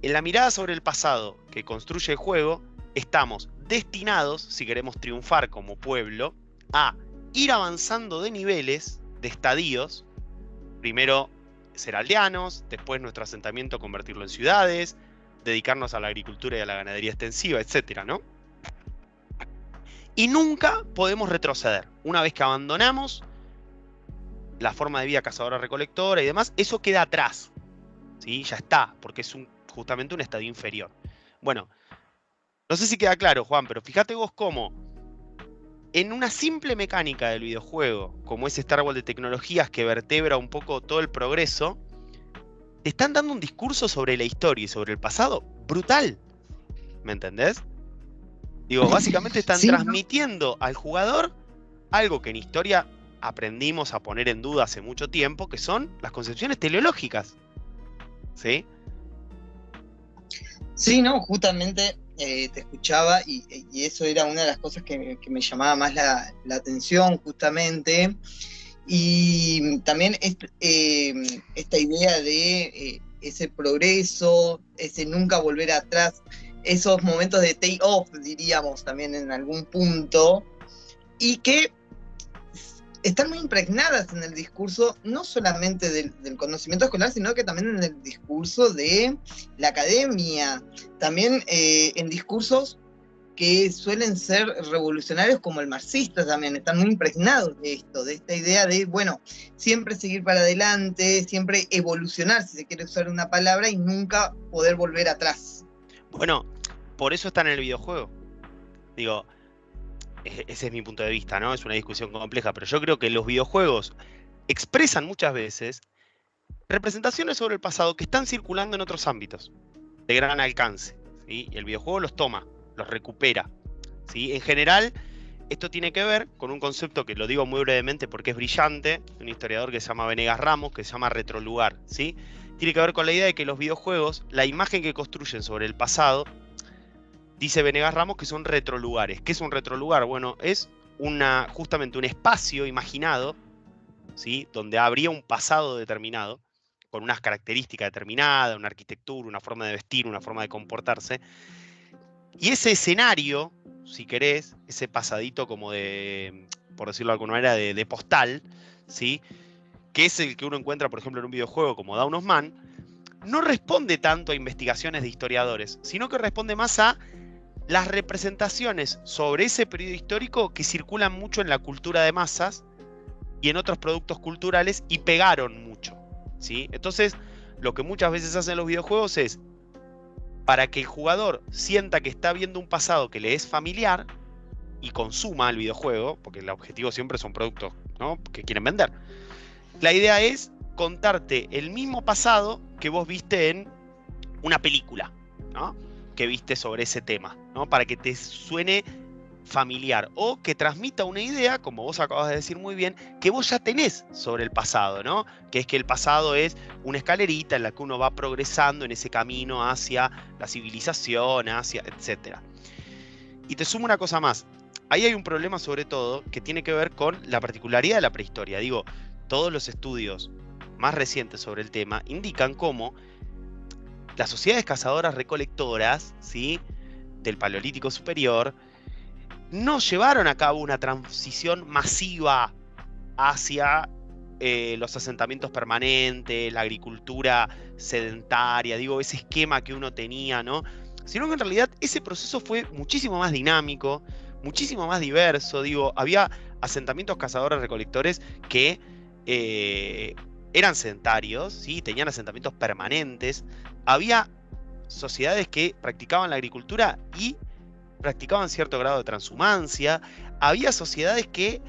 En la mirada sobre el pasado que construye el juego, estamos destinados, si queremos triunfar como pueblo, a ir avanzando de niveles, de estadios, primero ser aldeanos, después nuestro asentamiento convertirlo en ciudades, dedicarnos a la agricultura y a la ganadería extensiva, etcétera, ¿no? Y nunca podemos retroceder. Una vez que abandonamos la forma de vida cazadora-recolectora y demás, eso queda atrás, ¿sí? Ya está, porque es justamente un estadio inferior. Bueno, no sé si queda claro, Juan, pero fíjate vos cómo en una simple mecánica del videojuego, como es este árbol de tecnologías que vertebra un poco todo el progreso, te están dando un discurso sobre la historia y sobre el pasado brutal. ¿Me entendés? Digo, básicamente están Sí, transmitiendo al jugador algo que en historia aprendimos a poner en duda hace mucho tiempo, que son las concepciones teleológicas, ¿sí? sí, no, justamente te escuchaba y eso era una de las cosas que me llamaba más la atención, justamente. Y también esta idea de ese progreso, ese nunca volver atrás, esos momentos de take off, diríamos también en algún punto, y que están muy impregnadas en el discurso, no solamente del conocimiento escolar, sino que también en el discurso de la academia, también en discursos que suelen ser revolucionarios como el marxista también, están muy impregnados de esto, de esta idea de, bueno, siempre seguir para adelante, siempre evolucionar, si se quiere usar una palabra, y nunca poder volver atrás. Bueno, por eso está en el videojuego. Digo, ese es mi punto de vista, ¿no? Es una discusión compleja, pero yo creo que los videojuegos expresan muchas veces representaciones sobre el pasado que están circulando en otros ámbitos de gran alcance, ¿sí? Y el videojuego los toma, los recupera, ¿sí? En general, esto tiene que ver con un concepto que lo digo muy brevemente porque es brillante, de un historiador que se llama Venegas Ramos, que se llama retrolugar, ¿sí? Tiene que ver con la idea de que los videojuegos, la imagen que construyen sobre el pasado, dice Venegas Ramos que son retrolugares. ¿Qué es un retrolugar? Bueno, es justamente un espacio imaginado, ¿sí? Donde habría un pasado determinado, con unas características determinadas, una arquitectura, una forma de vestir, una forma de comportarse. Y ese escenario, si querés, ese pasadito como de, por decirlo de alguna manera, de postal, ¿sí? Que es el que uno encuentra, por ejemplo, en un videojuego como Dawn of Man, no responde tanto a investigaciones de historiadores, sino que responde más a las representaciones sobre ese periodo histórico que circulan mucho en la cultura de masas y en otros productos culturales y pegaron mucho, ¿sí? Entonces, lo que muchas veces hacen los videojuegos es, para que el jugador sienta que está viendo un pasado que le es familiar y consuma el videojuego, porque el objetivo siempre son productos, ¿no?, que quieren vender. La idea es contarte el mismo pasado que vos viste en una película, ¿no?, que viste sobre ese tema, ¿no?, para que te suene familiar o que transmita una idea, como vos acabas de decir muy bien, que vos ya tenés sobre el pasado, ¿no? Que es que el pasado es una escalerita en la que uno va progresando en ese camino hacia la civilización, hacia etcétera. Y te sumo una cosa más. Ahí hay un problema sobre todo que tiene que ver con la particularidad de la prehistoria. Digo, todos los estudios más recientes sobre el tema indican cómo las sociedades cazadoras recolectoras, ¿sí?, del Paleolítico Superior, no llevaron a cabo una transición masiva hacia los asentamientos permanentes, la agricultura sedentaria, digo, ese esquema que uno tenía, ¿no? Sino que en realidad ese proceso fue muchísimo más dinámico, muchísimo más diverso, digo, había asentamientos cazadores-recolectores que eran sedentarios, ¿sí?, tenían asentamientos permanentes, había sociedades que practicaban la agricultura y practicaban cierto grado de transhumancia, había sociedades que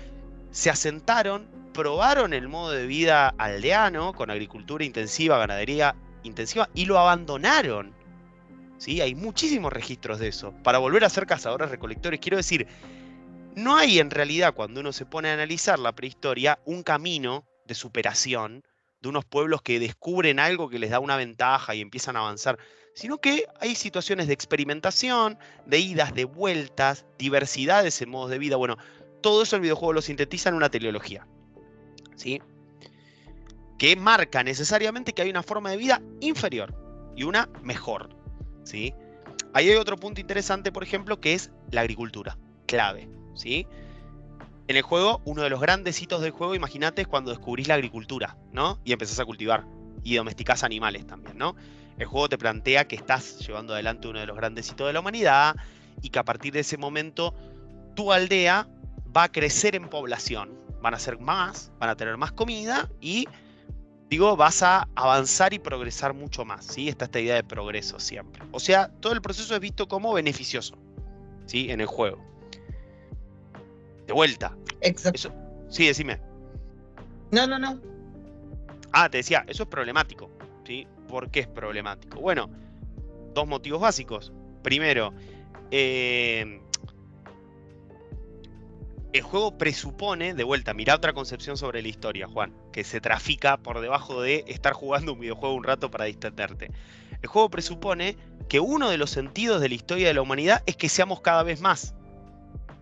se asentaron, probaron el modo de vida aldeano, con agricultura intensiva, ganadería intensiva, y lo abandonaron, ¿sí? Hay muchísimos registros de eso, para volver a ser cazadores-recolectores. Quiero decir, no hay en realidad, cuando uno se pone a analizar la prehistoria, un camino de superación de unos pueblos que descubren algo que les da una ventaja y empiezan a avanzar, sino que hay situaciones de experimentación, de idas, de vueltas, diversidades en modos de vida. Bueno, todo eso el videojuego lo sintetiza en una teleología, ¿sí?, que marca necesariamente que hay una forma de vida inferior y una mejor, ¿sí? Ahí hay otro punto interesante, por ejemplo, que es la agricultura, clave, ¿sí? En el juego, uno de los grandes hitos del juego, imagínate, es cuando descubrís la agricultura, ¿no? Y empezás a cultivar y domesticás animales también, ¿no? El juego te plantea que estás llevando adelante uno de los grandes hitos de la humanidad y que a partir de ese momento tu aldea va a crecer en población. Van a ser más, van a tener más comida y, digo, vas a avanzar y progresar mucho más, ¿sí? Está esta idea de progreso siempre. O sea, todo el proceso es visto como beneficioso, ¿sí?, en el juego. De vuelta. Exacto. Eso, sí, decime. No. Ah, te decía, eso es problemático, ¿sí? ¿Por qué es problemático? Bueno, dos motivos básicos. Primero, el juego presupone, de vuelta, mirá otra concepción sobre la historia, Juan, que se trafica por debajo de estar jugando un videojuego un rato para distenderte. El juego presupone que uno de los sentidos de la historia de la humanidad es que seamos cada vez más,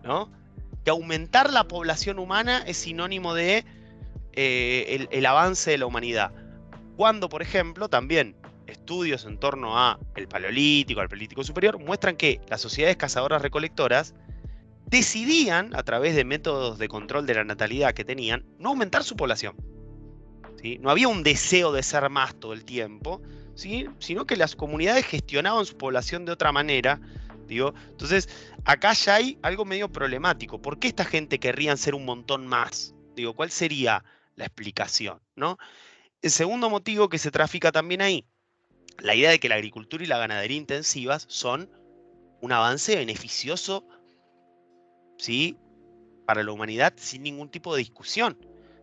¿no? Que aumentar la población humana es sinónimo de el avance de la humanidad. Cuando, por ejemplo, también estudios en torno a el Paleolítico, al Paleolítico superior, muestran que las sociedades cazadoras-recolectoras decidían, a través de métodos de control de la natalidad que tenían, no aumentar su población, ¿sí? No había un deseo de ser más todo el tiempo, ¿sí? Sino que las comunidades gestionaban su población de otra manera. Digo, entonces, acá ya hay algo medio problemático. ¿Por qué esta gente querrían ser un montón más? Digo, ¿cuál sería la explicación, ¿no? El segundo motivo que se trafica también ahí, la idea de que la agricultura y la ganadería intensivas son un avance beneficioso, ¿sí?, para la humanidad sin ningún tipo de discusión.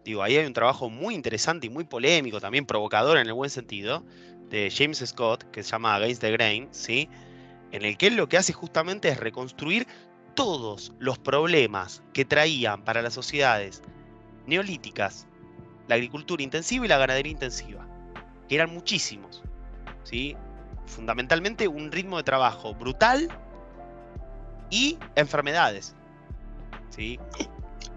Digo, ahí hay un trabajo muy interesante y muy polémico, también provocador en el buen sentido, de James Scott, que se llama Against the Grain, ¿sí?, en el que él lo que hace justamente es reconstruir todos los problemas que traían para las sociedades neolíticas la agricultura intensiva y la ganadería intensiva, que eran muchísimos, ¿sí? Fundamentalmente un ritmo de trabajo brutal y enfermedades, ¿sí?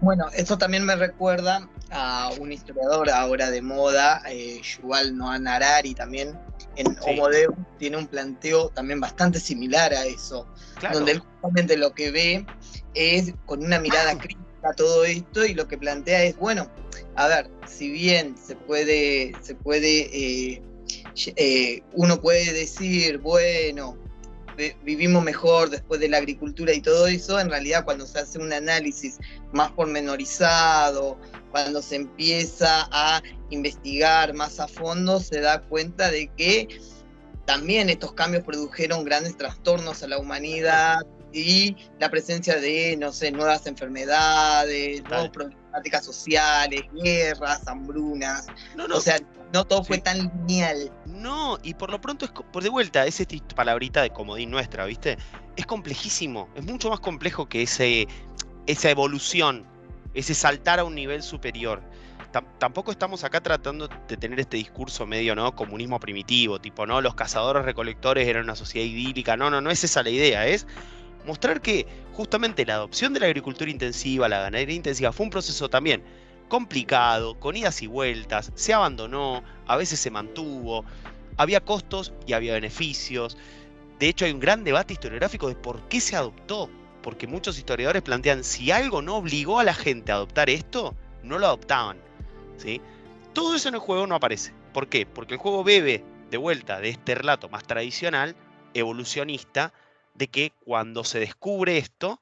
Bueno, eso también me recuerda a un historiador ahora de moda, Yuval Noah Harari, también en Homo Deus tiene un planteo también bastante similar a eso, claro, donde él justamente lo que ve es con una mirada crítica a todo esto, y lo que plantea es, bueno, a ver, si bien uno puede decir, bueno, vivimos mejor después de la agricultura y todo eso, en realidad cuando se hace un análisis más pormenorizado, cuando se empieza a investigar más a fondo, se da cuenta de que también estos cambios produjeron grandes trastornos a la humanidad y la presencia de, no sé, nuevas enfermedades, nuevas problemáticas sociales, guerras, hambrunas. O sea, no todo fue tan lineal. No, y por lo pronto, por de vuelta, esa palabrita de comodín nuestra, ¿viste? Es complejísimo, es mucho más complejo que esa evolución, ese saltar a un nivel superior. Tampoco estamos acá tratando de tener este discurso medio, ¿no?, comunismo primitivo, tipo, ¿no?, los cazadores recolectores eran una sociedad idílica. No es esa la idea, es mostrar que justamente la adopción de la agricultura intensiva, la ganadería intensiva, fue un proceso también complicado, con idas y vueltas, se abandonó, a veces se mantuvo, había costos y había beneficios. De hecho, hay un gran debate historiográfico de por qué se adoptó, porque muchos historiadores plantean, si algo no obligó a la gente a adoptar esto, no lo adoptaban, ¿sí? Todo eso en el juego no aparece. ¿Por qué? Porque el juego bebe de vuelta de este relato más tradicional, evolucionista, de que cuando se descubre esto,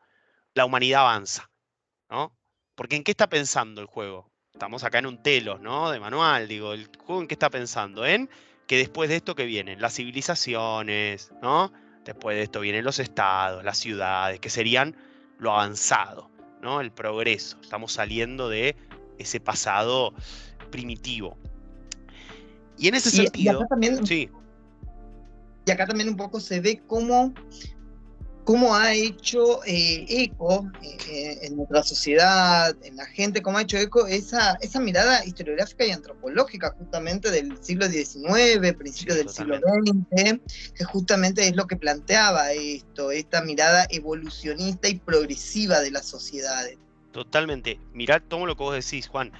la humanidad avanza, ¿no? Porque ¿en qué está pensando el juego? Estamos acá en un telos, ¿no?, de manual, digo, ¿el juego en qué está pensando? En que después de esto que vienen las civilizaciones, ¿no? Después de esto vienen los estados, las ciudades, que serían lo avanzado, ¿no?, el progreso. Estamos saliendo de ese pasado primitivo. Y en ese sentido, y acá también un poco se ve cómo ha hecho eco en nuestra sociedad, en la gente, cómo ha hecho eco esa mirada historiográfica y antropológica justamente del siglo XIX, principios del siglo XX, que justamente es lo que planteaba esta mirada evolucionista y progresiva de las sociedades. Totalmente. Mirá, tomo lo que vos decís, Juan.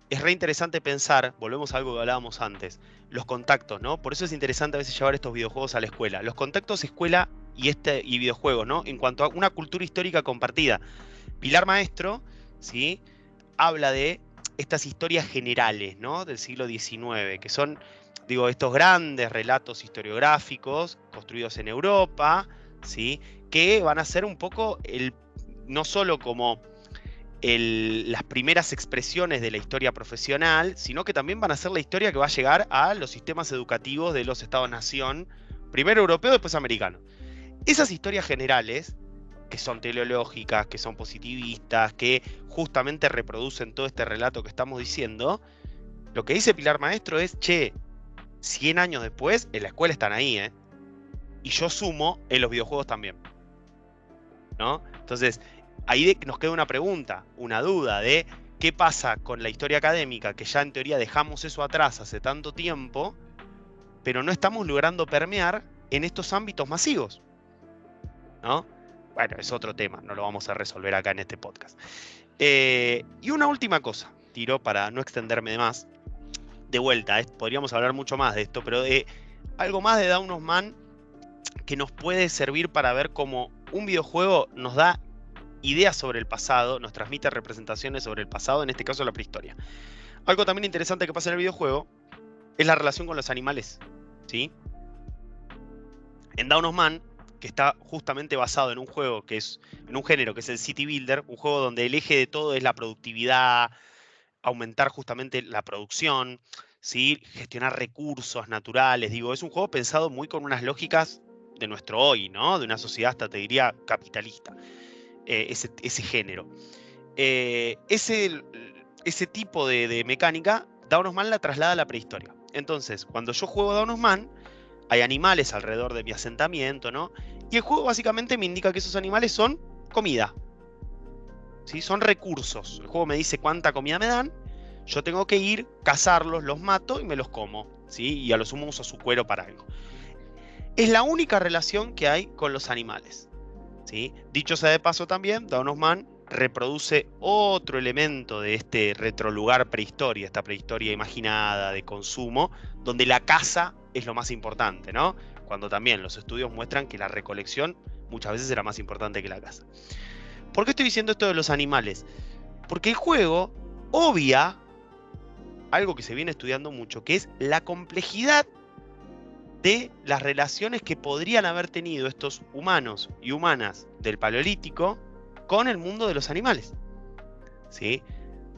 Es re interesante pensar, volvemos a algo que hablábamos antes, los contactos, ¿no? Por eso es interesante a veces llevar estos videojuegos a la escuela. Los contactos escuela y videojuegos, ¿no? En cuanto a una cultura histórica compartida. Pilar Maestro, ¿sí?, habla de estas historias generales, ¿no?, del siglo XIX, que son, digo, estos grandes relatos historiográficos construidos en Europa, ¿sí?, que van a ser un poco no solo como las primeras expresiones de la historia profesional, sino que también van a ser la historia que va a llegar a los sistemas educativos de los Estados-nación, primero europeo, después americano. Esas historias generales, que son teleológicas, que son positivistas, que justamente reproducen todo este relato que estamos diciendo, lo que dice Pilar Maestro es, 100 años después, en la escuela están ahí, ¿eh? Y yo sumo, en los videojuegos también, ¿no? Entonces, ahí nos queda una pregunta, una duda de qué pasa con la historia académica, que ya en teoría dejamos eso atrás hace tanto tiempo, pero no estamos logrando permear en estos ámbitos masivos, ¿no? Bueno, es otro tema, no lo vamos a resolver acá en este podcast. Y una última cosa, tiro para no extenderme de más. De vuelta, podríamos hablar mucho más de esto, pero algo más de Dawn of Man que nos puede servir para ver cómo un videojuego nos da ideas sobre el pasado, nos transmite representaciones sobre el pasado, en este caso la prehistoria. Algo también interesante que pasa en el videojuego es la relación con los animales, ¿sí? En Dawn of Man, que está justamente basado en un juego en un género que es el City Builder, un juego donde el eje de todo es la productividad, aumentar justamente la producción, ¿sí? Gestionar recursos naturales. Digo, es un juego pensado muy con unas lógicas de nuestro hoy, ¿no? De una sociedad hasta te diría capitalista, ese género. Ese tipo de mecánica, Dawn of Man la traslada a la prehistoria. Entonces, cuando yo juego Dawn of Man, hay animales alrededor de mi asentamiento, ¿no? Y el juego básicamente me indica que esos animales son comida, ¿sí? Son recursos. El juego me dice cuánta comida me dan. Yo tengo que ir, cazarlos, los mato y me los como, ¿sí? Y a lo sumo uso su cuero para algo. Es la única relación que hay con los animales, ¿sí? Dicho sea de paso también, Dawn of Man reproduce otro elemento de este retrolugar prehistoria, esta prehistoria imaginada de consumo, donde la caza es lo más importante, ¿no? Cuando también los estudios muestran que la recolección muchas veces era más importante que la caza. ¿Por qué estoy diciendo esto de los animales? Porque el juego obvia algo que se viene estudiando mucho, que es la complejidad de las relaciones que podrían haber tenido estos humanos y humanas del Paleolítico con el mundo de los animales, ¿sí?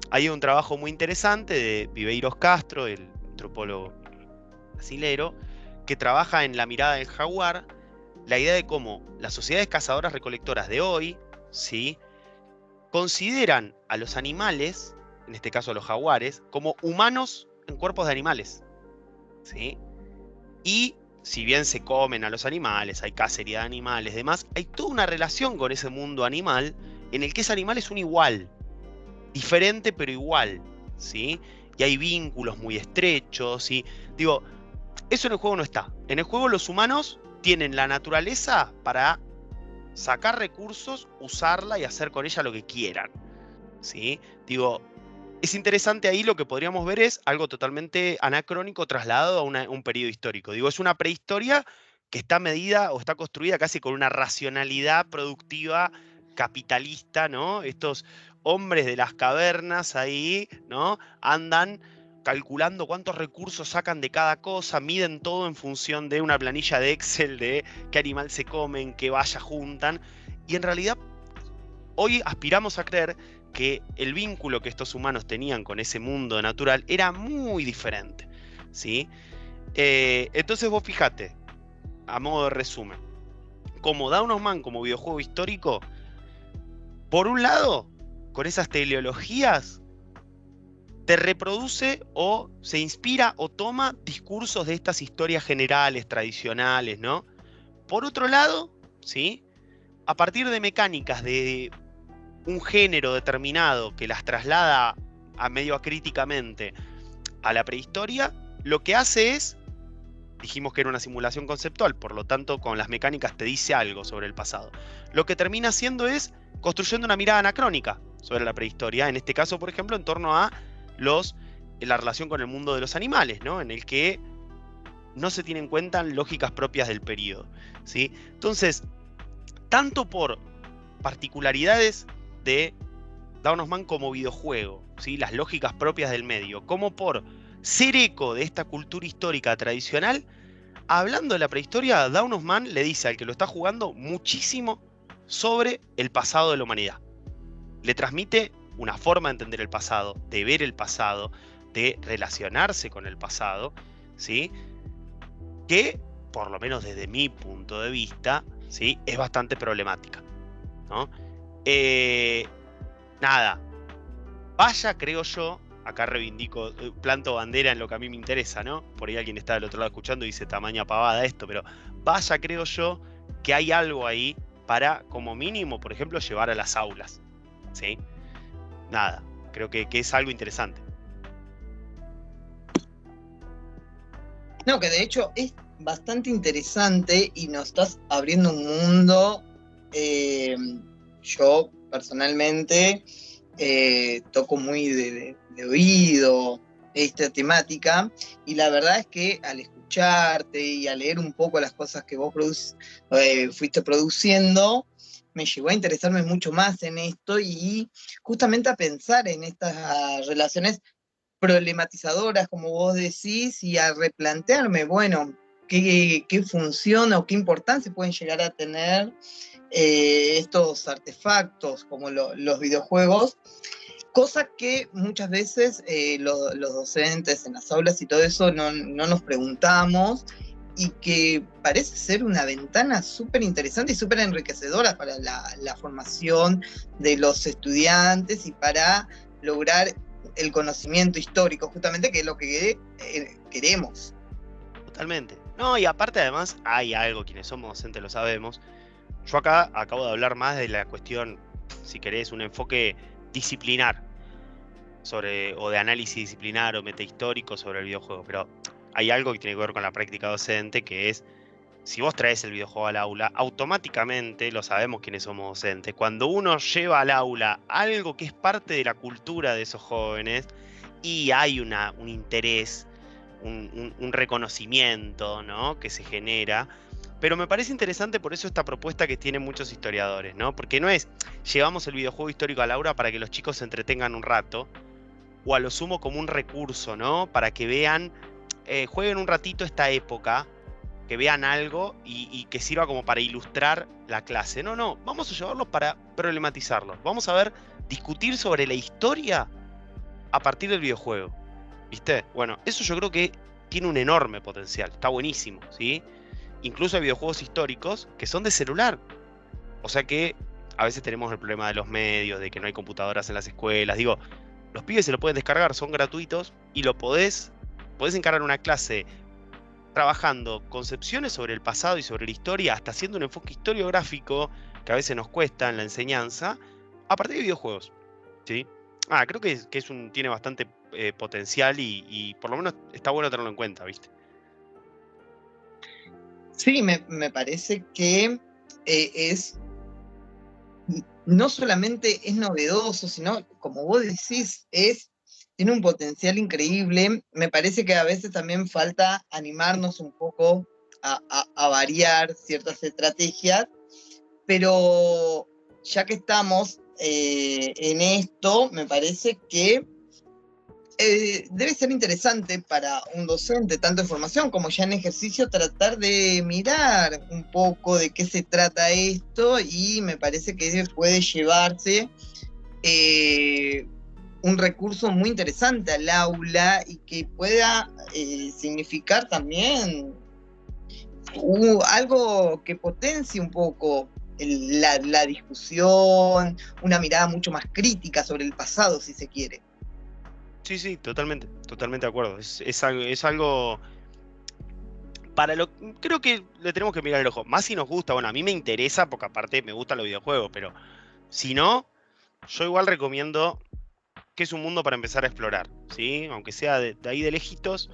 Hay un trabajo muy interesante de Viveiros Castro, el antropólogo brasilero, que trabaja en La mirada del jaguar, la idea de cómo las sociedades cazadoras recolectoras de hoy, ¿sí?, consideran a los animales, en este caso a los jaguares, como humanos en cuerpos de animales, ¿sí? Y si bien se comen a los animales, hay cacería de animales, demás, hay toda una relación con ese mundo animal en el que ese animal es un igual, diferente pero igual, ¿sí? Y hay vínculos muy estrechos, ¿sí? Digo, eso en el juego no está. En el juego los humanos tienen la naturaleza para sacar recursos, usarla y hacer con ella lo que quieran, ¿sí? Digo, es interesante ahí, lo que podríamos ver es algo totalmente anacrónico trasladado a un periodo histórico. Digo, es una prehistoria que está medida o está construida casi con una racionalidad productiva capitalista, ¿no? Estos hombres de las cavernas ahí, ¿no? Andan calculando cuántos recursos sacan de cada cosa, miden todo en función de una planilla de Excel de qué animal se comen, qué valla juntan. Y en realidad, hoy aspiramos a creer que el vínculo que estos humanos tenían con ese mundo natural era muy diferente, ¿sí? Entonces vos fijate, a modo de resumen, como Dawn of Man como videojuego histórico, por un lado, con esas teleologías, te reproduce o se inspira o toma discursos de estas historias generales, tradicionales, ¿no? Por otro lado, ¿sí?, a partir de mecánicas de un género determinado que las traslada a medio acríticamente a la prehistoria, lo que hace es, dijimos que era una simulación conceptual, por lo tanto con las mecánicas te dice algo sobre el pasado. Lo que termina haciendo es construyendo una mirada anacrónica sobre la prehistoria, en este caso, por ejemplo, en torno a la relación con el mundo de los animales, ¿no? En el que no se tienen en cuenta lógicas propias del periodo, ¿sí? Entonces, tanto por particularidades de Dawn of Man como videojuego, ¿sí?, las lógicas propias del medio, como por ser eco de esta cultura histórica tradicional, hablando de la prehistoria, Dawn of Man le dice al que lo está jugando muchísimo sobre el pasado de la humanidad. Le transmite una forma de entender el pasado, de ver el pasado, de relacionarse con el pasado, ¿sí?, que, por lo menos desde mi punto de vista, ¿sí?, es bastante problemática, ¿no? Nada, vaya, creo yo, acá reivindico, planto bandera en lo que a mí me interesa, ¿no? Por ahí alguien está del otro lado escuchando y dice tamaña pavada esto, pero vaya, creo yo, que hay algo ahí para, como mínimo, por ejemplo, llevar a las aulas, ¿sí? Nada, creo que es algo interesante. No, que de hecho es bastante interesante y nos estás abriendo un mundo. Yo personalmente toco muy de oído esta temática, y la verdad es que al escucharte y a leer un poco las cosas que vos fuiste produciendo, me llevó a interesarme mucho más en esto y justamente a pensar en estas relaciones problematizadoras, como vos decís, y a replantearme, bueno, qué función o qué importancia pueden llegar a tener estos artefactos como los videojuegos, cosa que muchas veces los docentes en las aulas y todo eso no nos preguntamos, y que parece ser una ventana súper interesante y súper enriquecedora para la formación de los estudiantes y para lograr el conocimiento histórico, justamente, que es lo que queremos. Totalmente. No, y aparte además hay algo, quienes somos docentes lo sabemos. Yo acá acabo de hablar más de la cuestión, si querés, un enfoque disciplinar o de análisis disciplinar o metahistórico sobre el videojuego, pero hay algo que tiene que ver con la práctica docente, que es, si vos traes el videojuego al aula, automáticamente, lo sabemos quienes somos docentes, cuando uno lleva al aula algo que es parte de la cultura de esos jóvenes, y hay un interés, un reconocimiento, ¿no?, que se genera. Pero me parece interesante por eso esta propuesta que tienen muchos historiadores, ¿no? Porque no es llevamos el videojuego histórico al aula para que los chicos se entretengan un rato, o a lo sumo como un recurso, ¿no? Para que vean, jueguen un ratito esta época, que vean algo y que sirva como para ilustrar la clase. No, vamos a llevarlos para problematizarlos. Vamos a discutir sobre la historia a partir del videojuego, ¿viste? Bueno, eso yo creo que tiene un enorme potencial, está buenísimo, ¿sí? Incluso hay videojuegos históricos que son de celular. O sea que a veces tenemos el problema de los medios, de que no hay computadoras en las escuelas. Digo, los pibes se lo pueden descargar, son gratuitos y lo podés encarar una clase trabajando concepciones sobre el pasado y sobre la historia, hasta haciendo un enfoque historiográfico que a veces nos cuesta en la enseñanza, a partir de videojuegos, ¿sí? Creo que tiene bastante potencial y por lo menos está bueno tenerlo en cuenta, ¿viste? Sí, me parece que no solamente es novedoso, sino, como vos decís, tiene un potencial increíble. Me parece que a veces también falta animarnos un poco a variar ciertas estrategias, pero ya que estamos en esto, me parece que debe ser interesante para un docente, tanto en formación como ya en ejercicio, tratar de mirar un poco de qué se trata esto, y me parece que puede llevarse un recurso muy interesante al aula y que pueda significar también algo que potencie un poco la discusión, una mirada mucho más crítica sobre el pasado, si se quiere. Sí, totalmente de acuerdo. Es algo creo que le tenemos que mirar el ojo. Más si nos gusta, bueno, a mí me interesa porque aparte me gustan los videojuegos, pero si no, yo igual recomiendo que es un mundo para empezar a explorar, ¿sí? Aunque sea de ahí de lejitos,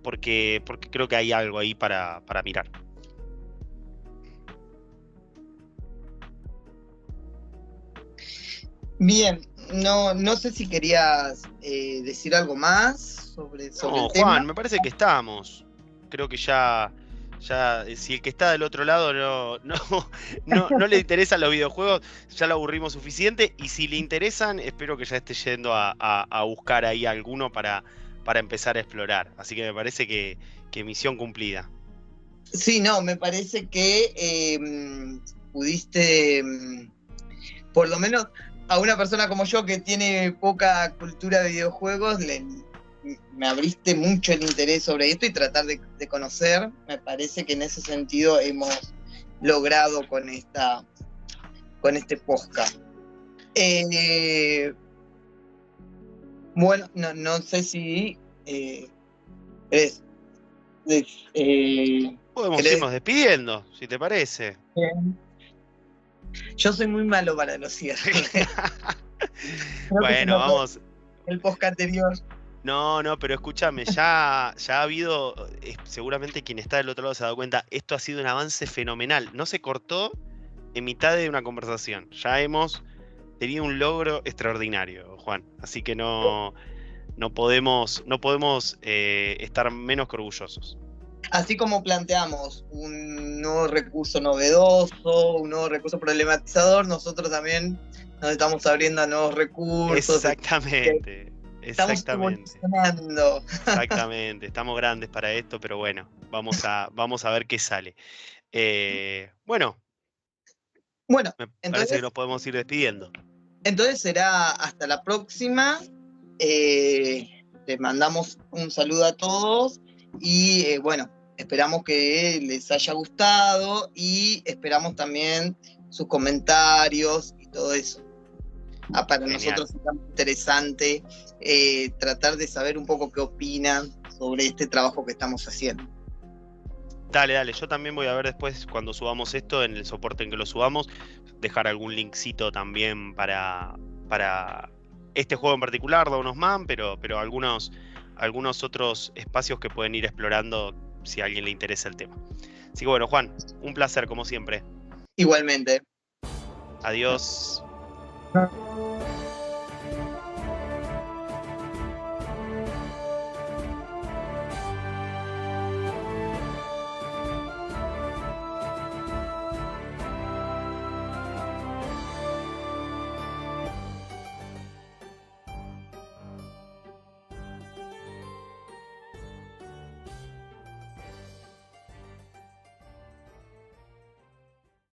porque creo que hay algo ahí para mirar. Bien, no sé si querías decir algo más sobre el No, tema. Juan, me parece que estamos. Creo que ya, si el que está del otro lado no le interesan los videojuegos, ya lo aburrimos suficiente. Y si le interesan, espero que ya esté yendo a buscar ahí alguno para empezar a explorar. Así que me parece que misión cumplida. Sí, no, me parece que pudiste, por lo menos a una persona como yo que tiene poca cultura de videojuegos, me abriste mucho el interés sobre esto y tratar de conocer. Me parece que en ese sentido hemos logrado con este podcast. Bueno, no sé si Podemos irnos despidiendo, si te parece. Yo soy muy malo para los cierres. Bueno, vamos. El podcast anterior. No, pero escúchame, ya ha habido, seguramente quien está del otro lado se ha dado cuenta, esto ha sido un avance fenomenal. No se cortó en mitad de una conversación. Ya hemos tenido un logro extraordinario, Juan. Así que no podemos estar menos que orgullosos. Así como planteamos un nuevo recurso novedoso, un nuevo recurso problematizador, nosotros también nos estamos abriendo a nuevos recursos. Exactamente. Estamos evolucionando. Exactamente, estamos grandes para esto, pero bueno, vamos a ver qué sale. Bueno, Bueno, me parece entonces, que nos podemos ir despidiendo. entonces será hasta la próxima. Les mandamos un saludo a todos y bueno, esperamos que les haya gustado y esperamos también sus comentarios y todo eso. Para Genial. Nosotros es muy interesante tratar de saber un poco qué opinan sobre este trabajo que estamos haciendo. Dale, yo también voy a ver después cuando subamos esto, en el soporte en que lo subamos, dejar algún linkcito también para este juego en particular, Dawn of Man, pero algunos otros espacios que pueden ir explorando si a alguien le interesa el tema. Así que bueno, Juan, un placer como siempre. Igualmente. Adiós.